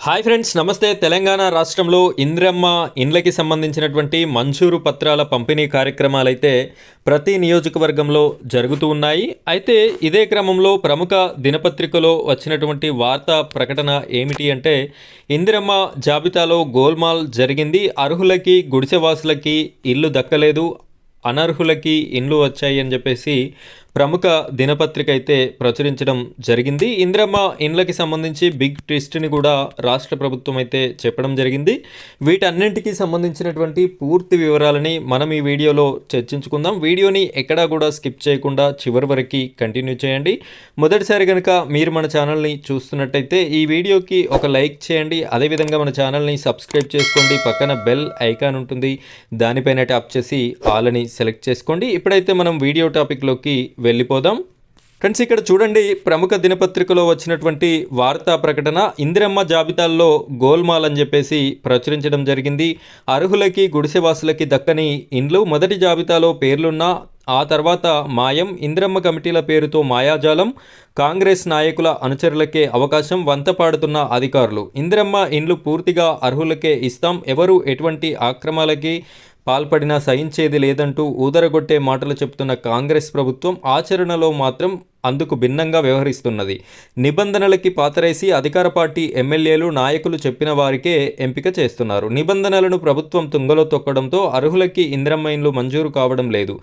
Hi friends, నమస్తే. తెలంగాణ రాష్ట్రంలో ఇందిరమ్మ ఇండ్లకి సంబంధించినటువంటి మంజూరు పత్రాల పంపిణీ కార్యక్రమాలైతే ప్రతి నియోజకవర్గంలో జరుగుతూ ఉన్నాయి. అయితే ఇదే క్రమంలో ప్రముఖ దినపత్రికలో వచ్చినటువంటి వార్తా ప్రకటన ఏమిటి అంటే, ఇందిరమ్మ జాబితాలో గోల్మాల్ జరిగింది, అర్హులకి గుడిసెవాసులకి ఇల్లు దక్కలేదు, అనర్హులకి ఇండ్లు వచ్చాయి అని చెప్పేసి ప్రముఖ దినపత్రిక అయితే ప్రచురించడం జరిగింది. ఇందిరమ్మ ఇండ్లకి సంబంధించి బిగ్ ట్విస్ట్ని కూడా రాష్ట్ర ప్రభుత్వం అయితే చెప్పడం జరిగింది. వీటన్నింటికి సంబంధించినటువంటి పూర్తి వివరాలని మనం ఈ వీడియోలో చర్చించుకుందాం. వీడియోని ఎక్కడా కూడా స్కిప్ చేయకుండా చివరి వరకు కంటిన్యూ చేయండి. మొదటిసారి కనుక మీరు మన ఛానల్ని చూస్తున్నట్టయితే ఈ వీడియోకి ఒక లైక్ చేయండి. అదేవిధంగా మన ఛానల్ని సబ్స్క్రైబ్ చేసుకోండి. పక్కన బెల్ ఐకాన్ ఉంటుంది, దానిపైన ట్యాప్ చేసి ఆల్ అని సెలెక్ట్ చేసుకోండి. ఇప్పుడైతే మనం వీడియో టాపిక్లోకి వెళ్ళిపోదాం. ఫ్రెండ్స్, ఇక్కడ చూడండి, ప్రముఖ దినపత్రికలో వచ్చినటువంటి వార్తా ప్రకటన ఇందిరమ్మ జాబితాల్లో గోల్మాల్ అని చెప్పేసి ప్రచురించడం జరిగింది. అర్హులకి గుడిసెవాసులకి దక్కని ఇండ్లు మొదటి జాబితాలో పేర్లున్నా ఆ తర్వాత మాయం, ఇందిరమ్మ కమిటీల పేరుతో మాయాజాలం, కాంగ్రెస్ నాయకుల అనుచరులకే అవకాశం, వంత పాడుతున్న అధికారులు. ఇందిరమ్మ ఇండ్లు పూర్తిగా అర్హులకే ఇస్తాం, ఎవరు ఎటువంటి ఆక్రమాలకి పాల్పడినా సహించేది లేదంటూ ఊదరగొట్టే మాటలు చెప్తున్న కాంగ్రెస్ ప్రభుత్వం ఆచరణలో మాత్రం అందుకు భిన్నంగా వ్యవహరిస్తున్నది. నిబంధనలకి పాతరేసి అధికార పార్టీ ఎమ్మెల్యేలు నాయకులు చెప్పిన వారికే ఎంపిక చేస్తున్నారు. నిబంధనలను ప్రభుత్వం తుంగలో తొక్కడంతో అర్హులకి ఇందిరమ్మ ఇండ్లు మంజూరు కావడం లేదు.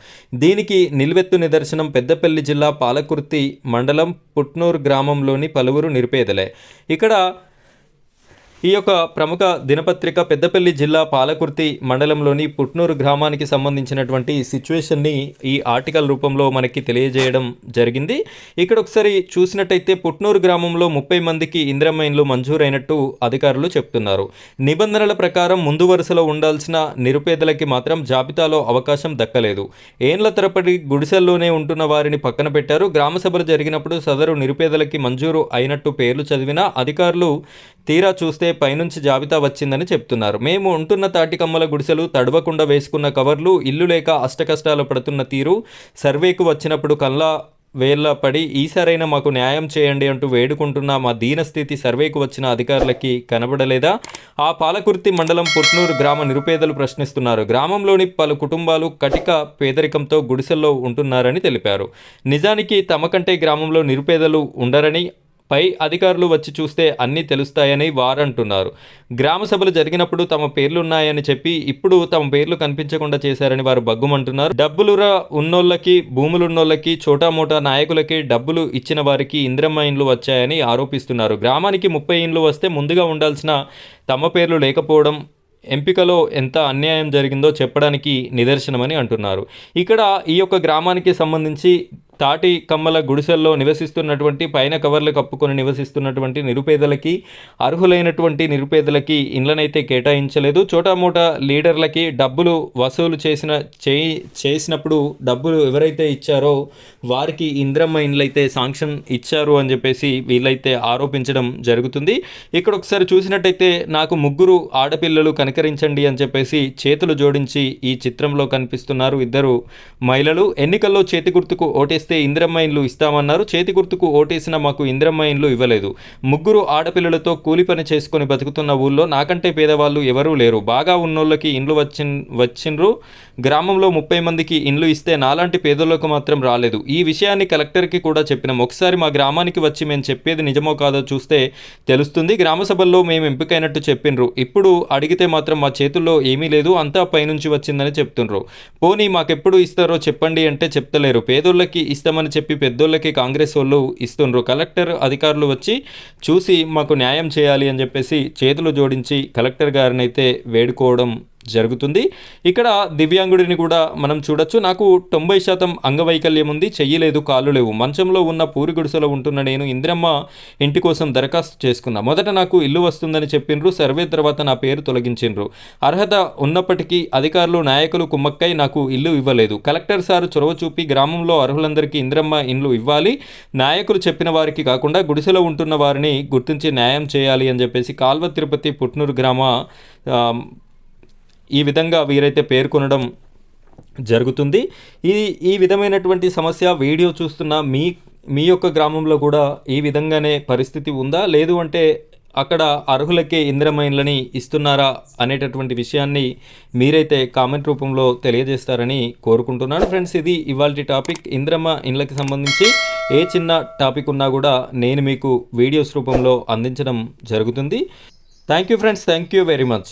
దీనికి నిల్వెత్తు నిదర్శనం పెద్దపల్లి జిల్లా పాలకుర్తి మండలం పుట్నూరు గ్రామంలోని పలువురు నిరుపేదలే. ఇక్కడ ఈ యొక్క ప్రముఖ దినపత్రిక పెద్దపల్లి జిల్లా పాలకుర్తి మండలంలోని పుట్నూరు గ్రామానికి సంబంధించినటువంటి సిచ్యువేషన్ని ఈ ఆర్టికల్ రూపంలో మనకి తెలియజేయడం జరిగింది. ఇక్కడ ఒకసారి చూసినట్టయితే పుట్నూరు గ్రామంలో 30 మందికి ఇందిరమ్మ ఇండ్లు మంజూరైనట్టు అధికారులు చెప్తున్నారు. నిబంధనల ప్రకారం ముందు వరుసలో ఉండాల్సిన నిరుపేదలకి మాత్రం జాబితాలో అవకాశం దక్కలేదు. ఏండ్ల తరబడి గుడిసెల్లోనే ఉంటున్న వారిని పక్కన పెట్టారు. గ్రామ సభలు జరిగినప్పుడు సదరు నిరుపేదలకి మంజూరు అయినట్టు పేర్లు చదివినా అధికారులు తీరా చూస్తే పైనుంచి జాబితా వచ్చిందని చెప్తున్నారు. మేము ఉంటున్న తాటికమ్మల గుడిసెలు, తడవకుండా వేసుకున్న కవర్లు, ఇల్లు లేక అష్టకష్టాలు పడుతున్న తీరు, సర్వేకు వచ్చినప్పుడు కల్లా వేళ్ళ పడి ఈసారైనా మాకు న్యాయం చేయండి అంటూ వేడుకుంటున్న మా దీనస్థితి సర్వేకు వచ్చిన అధికారులకి కనబడలేదా? ఆ పాలకుర్తి మండలం పుట్నూరు గ్రామ నిరుపేదలు ప్రశ్నిస్తున్నారు. గ్రామంలోని పలు కుటుంబాలు కటిక పేదరికంతో గుడిసెల్లో ఉంటున్నారని తెలిపారు. నిజానికి తమ కంటే గ్రామంలో నిరుపేదలు ఉండరని, పై అధికారులు వచ్చి చూస్తే అన్నీ తెలుస్తాయని వారంటున్నారు. గ్రామ సభలు జరిగినప్పుడు తమ పేర్లున్నాయని చెప్పి ఇప్పుడు తమ పేర్లు కనిపించకుండా చేశారని వారు బగ్గుమంటున్నారు. డబ్బులురా ఉన్నోళ్ళకి, భూములున్నోళ్ళకి, చోటామోటా నాయకులకి డబ్బులు ఇచ్చిన వారికి ఇందిరమ్మ ఇండ్లు వచ్చాయని ఆరోపిస్తున్నారు. గ్రామానికి 30 ఇండ్లు వస్తే ముందుగా ఉండాల్సిన తమ పేర్లు లేకపోవడం ఎంపికలో ఎంత అన్యాయం జరిగిందో చెప్పడానికి నిదర్శనమని అంటున్నారు. ఇక్కడ ఈ యొక్క గ్రామానికి సంబంధించి తాటి కమ్మల గుడిసెల్లో నివసిస్తున్నటువంటి, పైన కవర్లు కప్పుకొని నివసిస్తున్నటువంటి నిరుపేదలకి, అర్హులైనటువంటి నిరుపేదలకి ఇండ్లనైతే కేటాయించలేదు. చోటామోటా లీడర్లకి డబ్బులు వసూలు చేసినప్పుడు డబ్బులు ఎవరైతే ఇచ్చారో వారికి ఇందిరమ్మ ఇండ్లైతే శాంక్షన్ ఇచ్చారు అని చెప్పేసి వీళ్ళైతే ఆరోపించడం జరుగుతుంది. ఇక్కడ ఒకసారి చూసినట్టయితే నాకు 3 ఆడపిల్లలు కనికరించండి అని చెప్పేసి చేతులు జోడించి ఈ చిత్రంలో కనిపిస్తున్నారు ఇద్దరు మహిళలు. ఎన్నికల్లో చేతి గుర్తుకు ఓటేస్తే ఇందిరమ్మ ఇండ్లు ఇస్తామన్నారు. చేతి గుర్తుకు ఓటేసిన మాకు ఇందిరమ్మ ఇండ్లు ఇవ్వలేదు. 3 ఆడపిల్లలతో కూలి పని చేసుకుని బతుకుతున్న ఊళ్ళో నాకంటే పేదవాళ్ళు ఎవరూ లేరు. బాగా ఉన్నోళ్ళకి ఇండ్లు వచ్చిండ్రు. గ్రామంలో 30 మందికి ఇండ్లు ఇస్తే నాలాంటి పేదోళ్ళకు మాత్రం రాలేదు. ఈ విషయాన్ని కలెక్టర్కి కూడా చెప్పినాం. ఒకసారి మా గ్రామానికి వచ్చి మేము చెప్పేది నిజమో కాదో చూస్తే తెలుస్తుంది. గ్రామ సభల్లో మేము ఎంపికైనట్టు చెప్పిండ్రు. ఇప్పుడు అడిగితే మాత్రం మా చేతుల్లో ఏమీ లేదు, అంతా పైనుంచి వచ్చిందని చెప్తుండ్రు. పోనీ మాకెప్పుడు ఇస్తారో చెప్పండి అంటే చెప్తలేరు. పేదోళ్ళకి ఇస్తామని చెప్పి పెద్దోళ్ళకి కాంగ్రెస్ వాళ్ళు ఇస్తుండ్రు. కలెక్టర్ అధికారులు వచ్చి చూసి మాకు న్యాయం చేయాలి అని చెప్పేసి చేతులు జోడించి కలెక్టర్ గారిని అయితే వేడుకోవడం జరుగుతుంది. ఇక్కడ దివ్యాంగుడిని కూడా మనం చూడొచ్చు. నాకు 90% అంగవైకల్యం ఉంది, చెయ్యలేదు, కాళ్ళు లేవు, మంచంలో ఉన్న పూరి గుడిసెలో ఉంటున్న నేను ఇందిరమ్మ ఇంటి కోసం దరఖాస్తు చేసుకున్నా. మొదట నాకు ఇల్లు వస్తుందని చెప్పిండ్రు. సర్వే తర్వాత నా పేరు తొలగించిండ్రు. అర్హత ఉన్నప్పటికీ అధికారులు నాయకులు కుమ్మక్కై నాకు ఇల్లు ఇవ్వలేదు. కలెక్టర్ సార్ చొరవ చూపి గ్రామంలో అర్హులందరికీ ఇందిరమ్మ ఇండ్లు ఇవ్వాలి, నాయకులు చెప్పిన వారికి కాకుండా గుడిసెలో ఉంటున్న వారిని గుర్తించి న్యాయం చేయాలి అని చెప్పేసి కాల్వ తిరుపతి పుట్నూరు గ్రామ ఈ విధంగా వీరైతే పేర్కొనడం జరుగుతుంది. ఈ విధమైనటువంటి సమస్య వీడియో చూస్తున్న మీ యొక్క గ్రామంలో కూడా ఈ విధంగానే పరిస్థితి ఉందా? లేదు అంటే అక్కడ అర్హులకే ఇందిరమ్మ ఇండ్లని ఇస్తున్నారా అనేటటువంటి విషయాన్ని మీరైతే కామెంట్ రూపంలో తెలియజేస్తారని కోరుకుంటున్నాను. ఫ్రెండ్స్, ఇది ఇవాల్టి టాపిక్. ఇందిరమ్మ ఇండ్లకి సంబంధించి ఏ చిన్న టాపిక్ ఉన్నా కూడా నేను మీకు వీడియోస్ రూపంలో అందించడం జరుగుతుంది. Thank you friends, thank you very much.